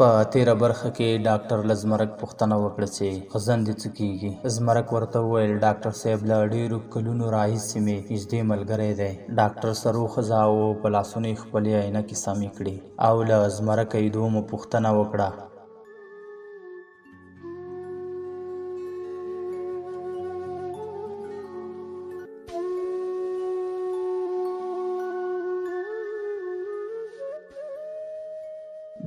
په تیره برخه کې ډاکټر له زمرک پوښتنه وکړه چې غزن دې څه کیږي. زمرک ورته وویل ډاکټر صاحب له ډېرو کلونو راهیسې مې نږدې ملګری دی. ډاکټر سر وخوځاوه او په لاسونو یې خپلې عینکې سمې کړې او له زمرکه یې دومره پوښتنه وکړه.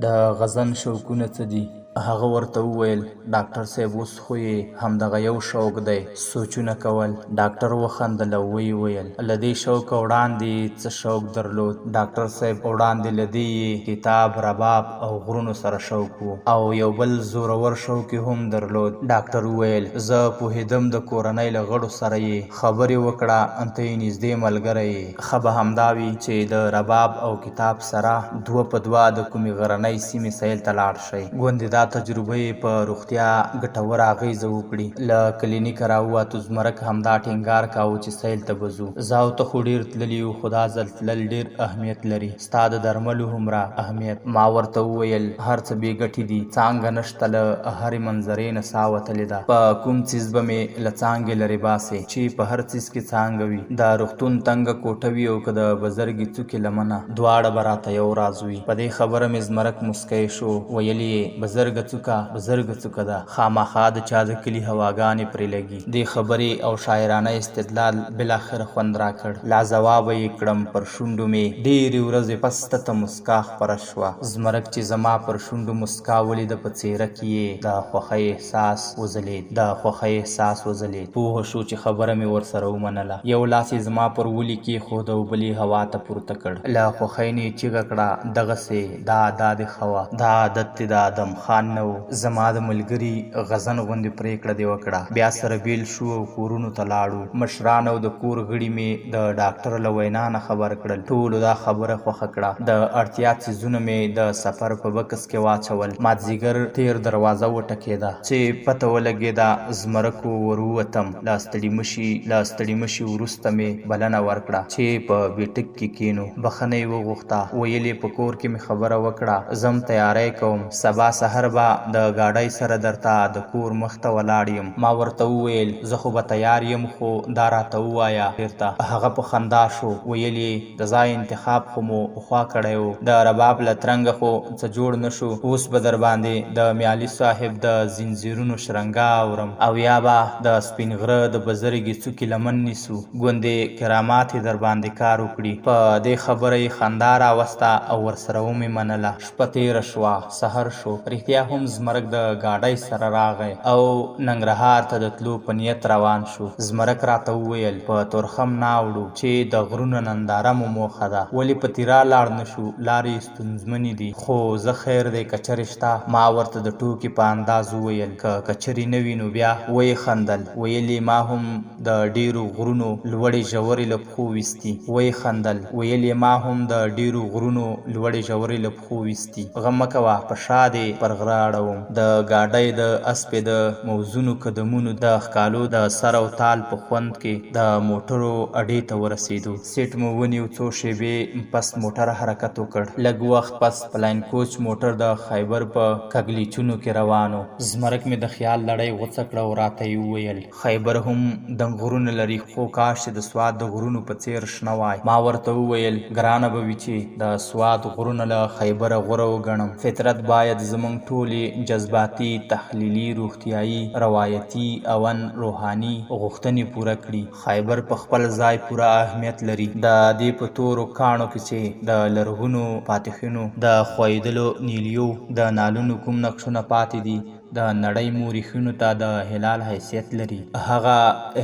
د غزن شوقونه څه دي؟ هغه ورته وویل ډاکټر صاحب اوس خو یې همدغه یو شوق دی، سوچونه کول. ډاکټر وخندل او ویې ویل له دې شوق وړاندې څه شوق درلود؟ ډاکټر صاحب وړاندې له دې یې کتاب، رباب او غرونو سره شوق و او یو بل زورور شوق یې هم درلود. ډاکټر وویل زه پوهېدم د کورنۍ له غړو سره یې خبرې وکړه، ته یې نږدې ملګری یې. ښه به همدا وي چې د رباب او کتاب سره دوه په دوه د کومې غرنۍ سیمې سیل ته لاړ شئ. ګوندې دا تجربه یې په روغتیا ګټوره اغېزه وکړي. له کلینیکه راووتو. زمرک همدا ټینګار کاوه چې سیل ته به ځو. زه او ته خو ډېر تللي یو، خو دا ځل تلل ډېر اهمیت لري، ستا د درملو هومره اهمیت. ما ورته وویل هر څه بې ګټې دي، څانګه نشته، له هرې منظرې نه ساه وتلې ده. په کوم څیز به مې له څانګې لرې باسې چې په هر څیز کې څانګه وي. د روغتون تنګه کوټه وي او که د بزرګې څوکې لمنه، دواړه به راته یو راز وي. په دې خبره مې زمرک مسکی شو. ویل یې بزرګه څوکه ده، خامخا د چا د کلي هواګانې پرې لګي. دې خبرې او شاعرانه استدلال بالاخره خوند راکړ. لا ځوابه یې کړم. پر شونډو مې ډېرې ورځې پس ته مسکا خپره شوه. زمرک چې زما پر شونډو مسکا ولیده، په څېره کې یې د خوښۍ احساس وځلېد. پوه شو چې خبره مې ورسره ومنله. یو لاس یې زما پر ولي کېښود او بل یې هوا ته پورته کړ. له خوښۍ نه یې چیغه کړه دغسې دا دې ښه وه، دا عادت دې د ادم خان نه و. زما د ملګري غزن غوندې پرېکړه دې وکړه. بیا سره بیل شو او کورونو ته لاړو. مشران او د کور غړي مې د ډاکټر له وینا نه خبر کړل. ټولو دا خبره خوښه کړه. د اړتیا څیزونه مې د سفر په بکس کې واچول. مازدیګر تیر دروازه وټکېده چې پته ولګېده زمرکو ور ووتم. له ستړي مشي وروسته مې بلنه ورکړه چې په بیټک کې کېنو. بخښنه یې وغوښته. ویل یې په کور کې مې خبره وکړه، زم تیاری کوم، سبا سحر به د ګاډۍ سره درته د کور مخ ته ولاړ یم. ما ورته وویل زه خو به تیار یم، خو دا راته ووایه چېرته. هغه په خندا شو. ویل یې د ځای انتخاب خو مو پخوا کړی و، د رباب له ترنګه خو څه جوړ نه شو. اوس به در باندې د میالي صاحب د زنځیرونو شرنګا اورم او یا به د سپین غره د بزرګې څوکې لمن نیسو. ګوندې کرامات یې در باندې کار وکړي. په دې خبره یې خندا راوسته او ورسره ومې منله. شپه تېره شوه، سحر شو. رښتیا هم زمرک د ګاډۍ سره راغی او ننګرهار ته د تلو په نیت روان شو. زمرک راته وویل په تورخم ناوړو چې د غرونو ننداره مو موخه ده، ولې په تیرا لاړ نه شو؟ لارې ستونزمنې دي، خو زه خیر دی که چرې شته. ما ورته د ټوکې په انداز وویل که چرې نه وي نو بیا. ویې خندل. ویل یې ما هم د ډېرو غرونو لوړې ژورې له پښو ویستي. غم مه کوه، په شا دې پر غره اړوم. د ګاډۍ د اسپې د موزونو قدمونو د ښکالو د سر او تال په خوند کې د موټرو اډې ته ورسېدو. سیټ مو ونیو. څو شېبې پس موټر حرکت وکړ. لږ وخت پس پلاین کوچ موټر د خیبر په کږلېچونو کې روانو. زمرک مې د خیال لړۍ غوڅه کړه او راته یې وویل خیبر هم غرونه لري، خو کاش چې د سوات د غرونو په څېر شنه وای. ما ورته وویل ګرانه به وي چې د سوات غرونه له خیبره غوره وګڼم. فطرت باید زموږ ټولې جذباتي، تحلیلي، روغتیایي، روایتي او روحاني غوښتنې پوره کړي. خیبر په خپل ځای پوره اهمیت لري. د دې په تورو کاڼو کې چې د لرغونو فاتحینو د ښویېدلو نیلیو د نالونو کوم نقشونه پاتې دي، د نړۍ مورخینو ته د هلال حیثیت لري. هغه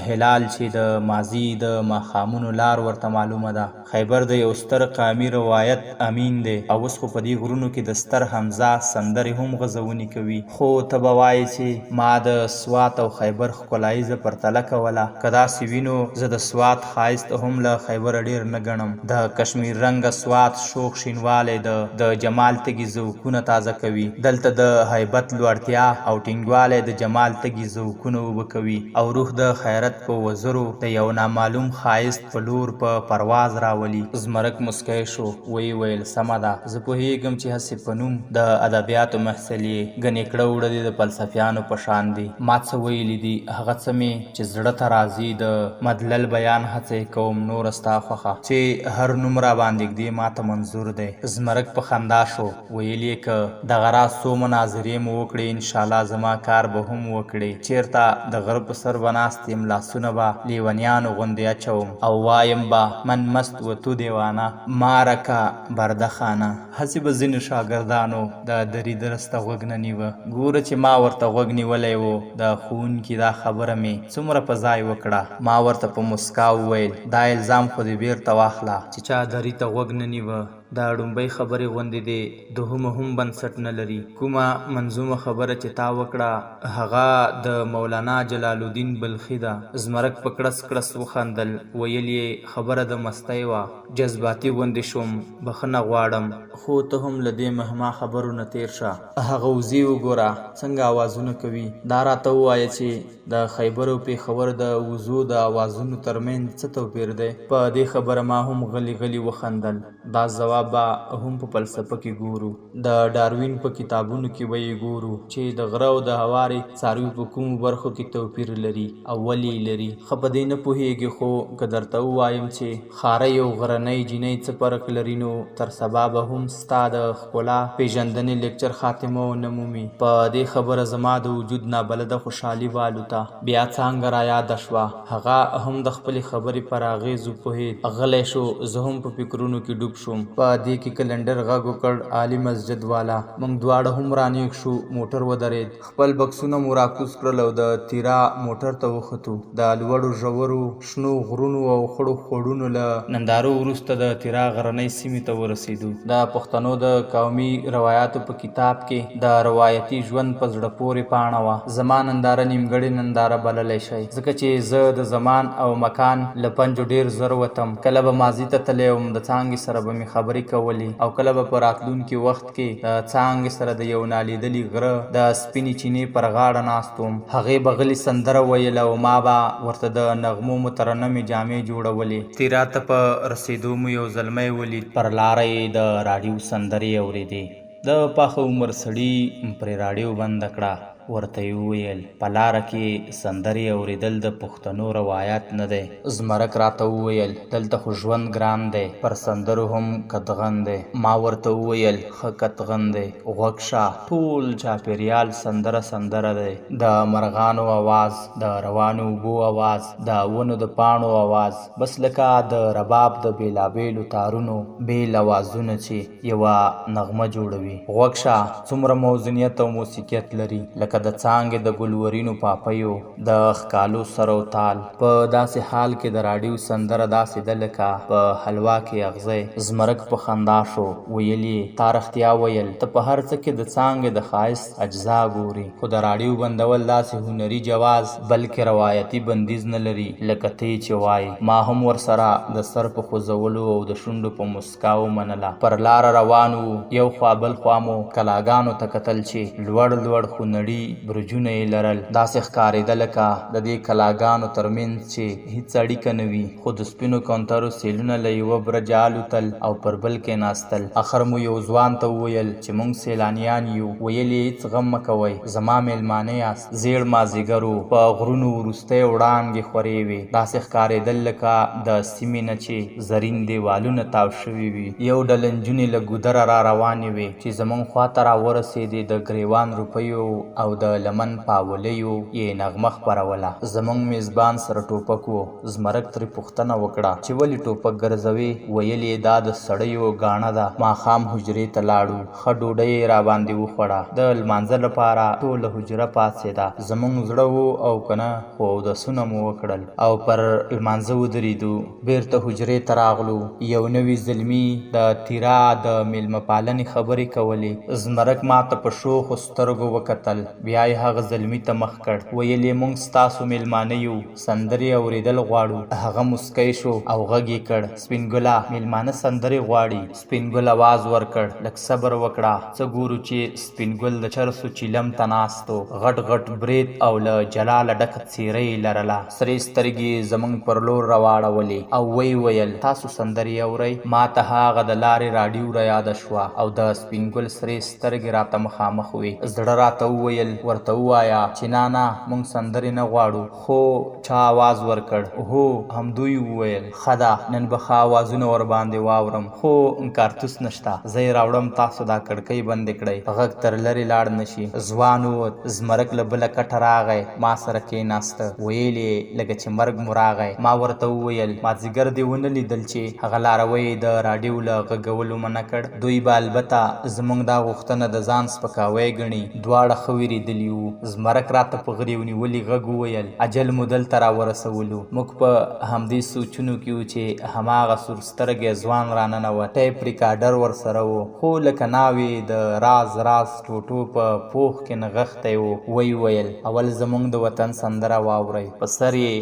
هلال چې د ماضي د ماښامونو لار ورته معلومه ده. خیبر د یو ستر قامي روایت امین دی او اوس خو په دې غرونو کې د ستر حمزه سندرې هم غزونې کوي. خو ته به وایې چې ما د سوات او خیبر ښکلاییزه پرتله کوله. که داسې وي نو زه د سوات ښایست هم له خیبره ډېر نه ګڼم. د کشمیر رنګه سوات شوخ شینوالی د جمال تږي ذوقونه تازه کوي. دلته د هیبت لوړتیا او ټینګوالی د جمال تږي ذوقونه اوبه کوي او روح د خیرت په وزرو د یو نامعلوم ښایست په لور په پرواز راولي. زمرک مسکی شو، ویې ویل سمه ده، زه پوهیږم چې هسې په نوم د ادبیاتو محصل یې، ګنې کړه وړه دې د فلسفیانو په شان دي. ما څه ویلي دي هغه څه مې چې زړه ته راځي د مدلل بیان هڅې کوم، نور ستا خوښه چې هر نوم را باندې ږدي ما ته منظور دی. زمرک په خندا شو، ویل یې که دغه راز څو مناظرې مو وکړې انشاءالله زما کار به هم وکړې. چېرته د غره په سر به ناست یم، لاسونه به لیونیانو غوندې اچوم او وایم به من مست و تو دیوانه مارکه برده خانه. هسې به ځینو شاګردانو د دري درس ته غوږ نه نیوه. ګوره چې ما ورته غوږ نیولی و، د ښوونکي دا خبره مې څومره په ځای وکړه. ما ورته په مسکا وویل دا الزام خو دې بیرته واخله چې چا دري ته غوږ نه نیوه. دا ډومبۍ خبرې غوندې دی، دوهمه هم بنسټ نه لري. کومه منظومه خبره چې تا وکړه هغه د مولانا جلال الدین بلخي ده. زمرک په کړس کړس وخندل، ویل یې خبره د مستۍ وه، جذباتي غوندې شوم، بخښنه غواړم، خو ته هم له دې مهما خبرو نه تېر شه. هغه وزې وګوره څنګه اوازونه کوي. دا راته ووایه چې د خیبر او پېښور د وزو د اوازونو ترمنځ څه توپیر دی. په دې خبره ما هم غلی غلی وخندل. دا ځواب به هم په فلسفه کې ګورو، د ډاروین په کتابونو کې به یې ګورو چې د غره او د هوارې څاروي په کومو برخو کې توپیر لري او ولې لري. ښه په دې نه پوهېږي، خو که درته ووایم چې ښاری او غرنۍ جینۍ څه فرق لري نو تر سبا به هم ستا د ښکلا پېژندنې لیکچر خاتمه ونه مومي. په دې خبره زما د وجود نابلده خوشحالي والوته. بیا څانګه را یاده شوه، هغه هم د خپلې خبرې پر اغېزو پوهېد. غلی شو، زه هم په فکرونو کې ډوب شوم. په دې کې کلنډر غږ وکړ، عالي مسجد والا. موږ دواړه هم رانیغ شو، موټر ودرېد. خپل بکسونه مو راکوز کړل او د تیرا موټر ته وختو. د لوړو ژورو شنو غرونو او خړو خوړونو له نندارو وروسته د تیرا غرنۍ سیمې ته ورسېدو. د پښتنو د قومي روایاتو په کتاب کې د روایتي ژوند په زړه پورې پاڼه وه. زما ننداره نیمګړې ننداره بللی شئ، ځکه چې زه د زمان او مکان له پنجو ډېر زر وتم. کله به ماضي ته تللی وم، د څانګې سره به مې خبرې کولې، او کله به په راتلونکي وخت کې د څانګې سره د یو نالیدلي غره د سپینې چینې پر غاړه ناست وم. هغې به غلې سندره ویله او ما به ورته د نغمو مترنمې جامې جوړولې. تیرا ته په رسېدو مو یو زلمی ولید، پر لاره یې د راډیو سندرې اورېدې. د پاخه عمر سړي پرې راډیو بنده کړه. ورته یې وویل په لاره کې سندرې اورېدل د پښتنو روایت نه دی. زمرک راته وویل دلته خو ژوند ګران دی، پر سندرو هم قدغن دی. ما ورته وویل ښه قدغن دی، غوږ شه، ټول چاپېریال سندره سندره دی. د مرغانو اواز، د روانو اوبو اواز، د ونو د پاڼو اواز، بس لکه د رباب د بېلابېلو تارونو بېل اوازونه چې یوه نغمه جوړوي. غوږ شه، څومره موزونیت او موسیقیت لري، لکه د څانګې د ګلورینو پاپیو د ښکالو سر او تال. په داسې حال کې د راډیو سندره داسې ده لکه په حلوا کې اغزی. زمرک په خندا شو، ویل یې تا رښتیا ویل، ته په هر څه کې د څانګې د ښایست اجزا ګوري، خو د راډیو بندول داسې هنري جواز بلکې روایتي بندیز نه لري لکه ته چې وایي. ما هم ورسره د سر په خوځولو او د شونډو په مسکا ومنله. پر لاره روان وو، یو خوا بل خوا مو کلاګانو ته کتل چې لوړ لوړ خونړي برجونه یې لرل. داسې ښکارېده لکه د دې کلاګانو ترمنځ چې هیڅ اړیکه نه وي، خو د سپینو کونترو سیلونه له یوه برجه الوتل او پر بل کېناستل. اخر مو یو ځوان ته وویل چې موږ سیلانیان یو. ویل یې هېڅ غم مه کوئ، زما میلمانه یاست. زیړ مازدیګر و، په غرونو وروستۍ وړانګې خورې وې. داسې ښکارېدل لکه د سیمې نه چې زرین دیوالونه تاو شوي وي. یو ډله نجونې له ګودره را روانې وې چې زموږ خواته راورسېدې. د ګریوان روپیو او د لمن پاولیو یې نغمه خپروله. زموږ میزبان سره ټوپک و. زمرک ترې پوښتنه وکړه چې ولې ټوپک ګرځوې؟ ویل یې دا د سړیو ګاڼه ده. ماښام حجرې ته لاړو، ښه ډوډۍ یې راباندې وخوړه. د لمانځه لپاره ټوله حجره پاڅېده. زموږ زړه و او که نه، خو اودسونه مو وکړل او پر لمانځه ودرېدو. بېرته حجرې ته راغلو. یو نوي زلمي د تیرا د میلمه پالنې خبرې کولې. زمرک ما ته په شوخو سترګو وکتل. بیا یې هغه زلمي ته مخ کړ، ویل یې موږ ستاسو میلمانه یو، سندرې اورېدل غواړو. هغه مسکی شو او غږ یې کړ، سپین ګله میلمانه سندرې غواړي. سپین ګل آواز ورکړ، لږ صبر وکړه، څه ګورو چې سپین ګل د چرسو چیلم ته ناست و، غټ غټ برید او له جلاله ډکه څېره یې لرله، سرې سترګې زموږ پر لور راواړولې او ویې ویل تاسو سندرې اورئ؟ ما ته هغه د لارې راډیو رایاده شوه او د سپین ګل سرې سترګې راته مخامخ وې. زړه راته وویل ورته ووایه چې نه موږ سندرې نه غواړو. خو چا آواز ورکړ؟ هو همدوی وویل ښه ده نن به ښه آوازونه ورباندې واورم، خو کارتوس نشته، زه یې راوړم تاسو دا کړکۍ بندې کړئ. غږ تر لرې لاړ نشي. ځوان ووت، زمرک له بله کټه راغی، ما سره کېناسته، ویل یې لکه چې مرګ مو راغی. ما ورته وویل مازدیګر دې ونه لیدل چې هغه لاروی د راډیو له غږولو منع کړ؟ دوی به البته زموږ دا غوښتنه د ځان سپکاوی ګڼي. دواړه ښه وېرېدلي وو. زمرک راته په غرېو نیولي غږ وویل اجل مو دلته راورسولو. موږ په همدې سوچونو کې وو چې هماغه سور سترګی ځوان راننوت. ټیپ ریکارډر ورسره و، خو لکه ناوې د راز راز ټوټو په پوښ کې نغښتی و. وی ویل اول زموږ د وطن سندره واورئ. په سر یې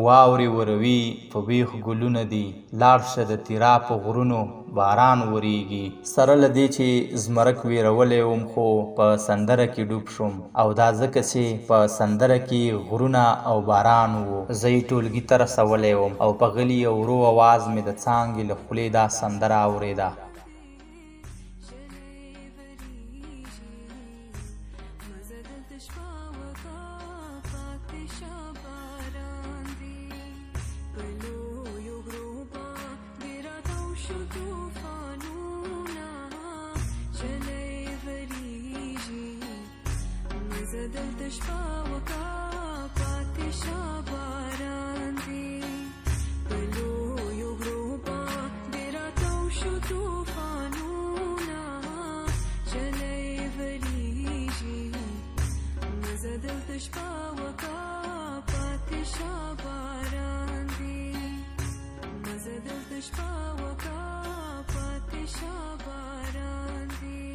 واورې وروي، په بیخ ګلونه دي، لاړ شه د تیرا په غرونو باران وریږي. سره له دې چې زمرک ویرولی وم خو په سندره کې ډوب شوم، او دا ځکه چې په سندره کې غرونه او باران و. زه یې ټولګي ته رسولی وم او په غلي او ورو اواز مې د څانګې له خولې دا سندره اورېده. دلته شپه وکړه پاتې شه باران دی په لویو غرو باندې راتاو شو طوفانونه چلی وریږي مزه دلته شپه وکړه پاتې شه باران دی مزه دلته شپه وکړه پاتې شه باران دی.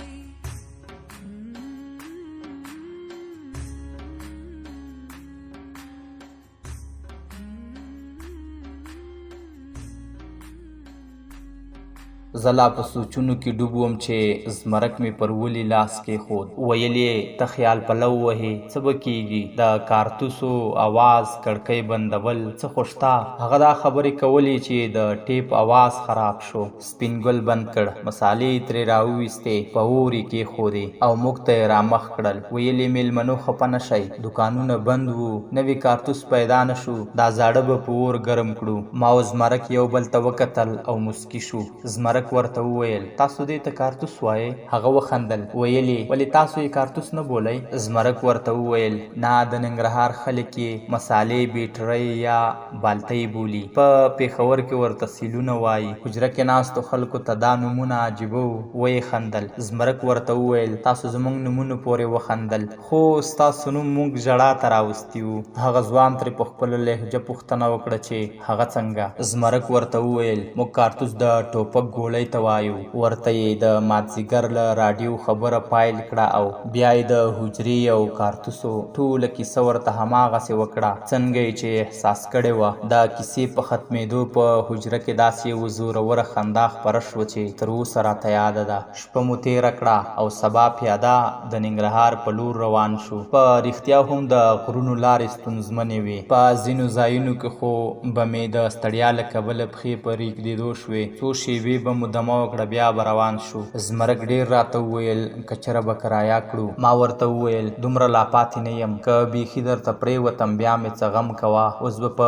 زه لا په سوچونو کې ډوب وم چې زمرک مې پر ولي لاس کېښود. ویل یې ته خیال پلو وهې څه به کېږي، د کارتوسو آواز کړکۍ بندول څه خو شته. هغه دا خبرې کولې چې د ټیپ آواز خراب شو. سپین ګل بند کړ، مسالې ترې راوویستې، په اور یې کېښودې او موږ ته یې رامخ کړل. ویل یې میلمنو خفه نه شئ، دوکانونه بند وو، نوي کارتوس پیدا نه شو، دا زاړه به په اور ګرم کړو. ما او زمرک یو بل ته وکتل او مسکي شو. زمرک ورته وویل تاسو دې ته کارتوس وایئ؟ هغه وخندل، ویل یې ولې تاسو یې کارتوس نه بولئ؟ زمرک ورته وویل نه، د ننګرهار خلک یې مسالې بیټرۍ یا بالتۍ بولي، په پېښور کې ورته سیلونه وایي. حجره کې ناستو خلکو ته دا نومونه عجیبه وو. ویې خندل. زمرک ورته وویل تاسو زموږ نومونو پورې وخندل، خو ستاسو نوم موږ ژړا ته راوستی وو. هغه ځوان ترې په خپله لهجه پوښتنه وکړه چې هغه څنګه؟ زمرک ورته وویل موږ کارتوس د ټوپک ګولۍ ته وایو. ورته یې د مازدیګر له راډیو خبره پایل کړه او بیا یې د حجرې او کارتوسو ټوله کیسه ورته هماغسې وکړه څنګه یې چې احساس کړې وه. د کیسې په ختمېدو په حجره کې داسې یوه زوروره خندا خپره شوه چې تر اوسه راته یاده ده. شپه مو تېره کړه او سبا پیاده د ننګرهار په لور روان شو. په رښتیا هم د غرونو لارې ستونزمنې وې. په ځینو ځایونو کې خو به مې د ستړیا له کبله پښې په ریږدېدو شوې. څو شېبې به مو دمه وکړه بیا به روان شو. زمرک ډېر راته وویل که چېره به کرایه کړو. ما ورته وویل دومره لا پاتې نه یم، که بیخي درته پرېوتم بیا مې څه غم کوه. اوس به په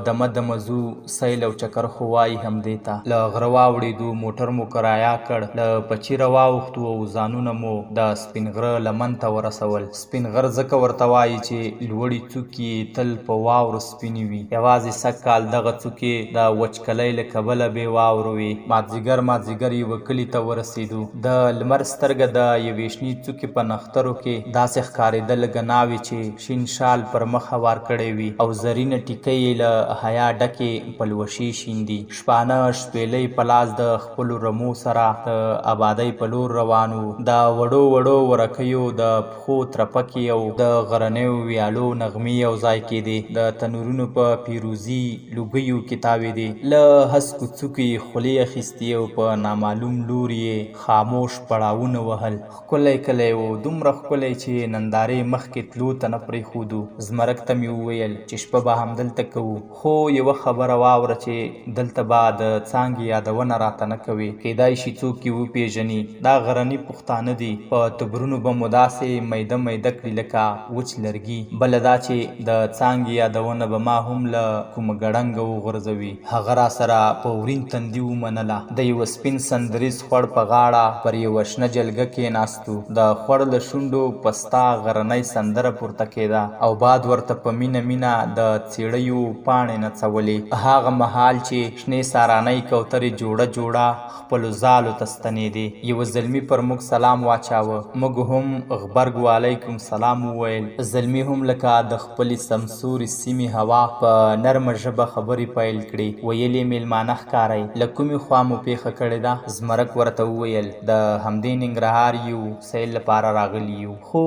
دمه دمه ځو، سیل او چکر خو وایي همدې ته. له غره واوړېدو، موټر مو کرایه کړ، له پچیره واوښتو او ځانونه مو د سپین غره لمن ته ورسول. سپین غر ځکه ورته وایي چې لوړې څوکې تل په واورو سپینې وي. یوازې سږ کال دغه څوکې د وچکلۍ له کبله بې واورو وې. مازدیګر یوه کلي ته ورسېدو. د لمر سترګه د یوې شنې څوکې په نښترو کې داسې ښکارېده لکه ناوې چې شین شال پر مخ هوار کړی وي او زرینه ټیکۍ یې له حیا ډکې پلوشې شیندي. شپانه شپېلۍ په لاس د خپلو رمو سره د آبادۍ په لور روان وو. د وړو ورکیو د پښو ترپکې او د غرنیو ویالو نغمې یو ځای کېدې. د تنورونو په پیروزي لوګیو کې تاوېدې. له هسکو څوکو یې خولې اخیستې او په نامعلوم لوري یې خاموش پړاوونه وهل. ښکلی کلی و، دومره ښکلی چې نندارې مخکې تلو ته نه پرېښودو. زمرک ته مې وویل چې شپه به همدلته کوو، خو یوه خبره واوره چې دلته به د څانګې یادونه راته نه کوې. کیدای شي څوک یې وپېژني. دا غرني پښتانه دي، په تبرونو به مو داسې میده کړي لکه وچ لرګي. بله دا چې د څانګې یادونه به ما هم له کومه ګړنګه وغورځوي. هغه راسره په ورین تندي ومنله. د یوه سپین سندریز خوړ په غاړه پر یوه شنه جلګه کېناستو. د خوړ له شونډو پستا غرنۍ سندره پورته کېده او باد ورته په مینه د څېړیو پاڼې نڅولې. هغه مهال چې شنې سارانۍ کوترې جوړه خپلو ځالو ته ستنېدې. یوه زلمي پر موږ سلام واچاوه. موږ هم غبرګ وعلیکم سلام وویل. زلمي هم لکه د خپلې سمسورې سیمې هوا په نرمه ژبه خبرې پیل کړې. ویل یې میلمانه ښکارئ، له کومې خوا مو پیښه کړې ده؟ زمرک ورته وویل د همدې ننګرهار یو سیل لپاره راغلي یو، خو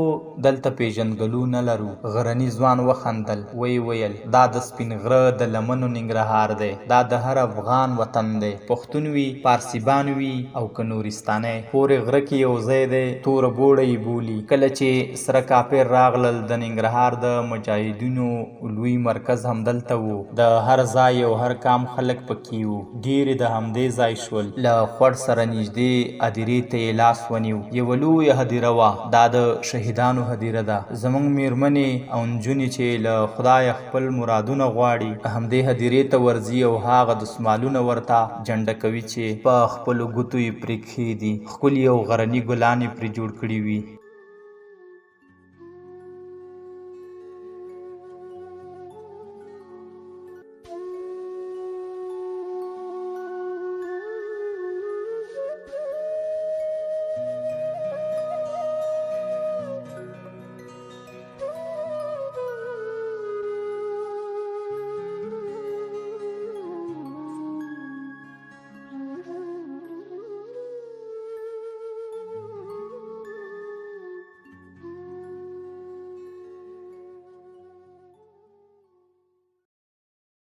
دلته پیژندګلو نه لرو. غرني ځوان وخندل. ویل دا د سپین غره د لمنو ننګرهار دی، دا د هر افغان وطن دی. پښتون وي، پارسیبان وي او که نورستانی، پورې غره کې یو ځای دی، توره بوړه یې بولي. کله چې سره کافر راغلل د ننګرهار د مجاهدینو لوی مرکز همدلته و. د هر ځای او هر کام خلک پکې وو. ډېرې د همدې ځای شول. له خوړ سره نږدې هدیرې ته یې لاس ونیو. یوه لویه هدیره وه. دا د شهیدانو هدیره ده. زموږ میرمنې او نجونې چې له خدایه خپل مرادونه غواړي همدې هدیرې ته ورځي او هغه دسمالونه ورته جنډه کوي چې په خپلو ګوتو یې پرې کښېږدي. ښکلي او غرني ګلان یې پرې جوړ کړي وي.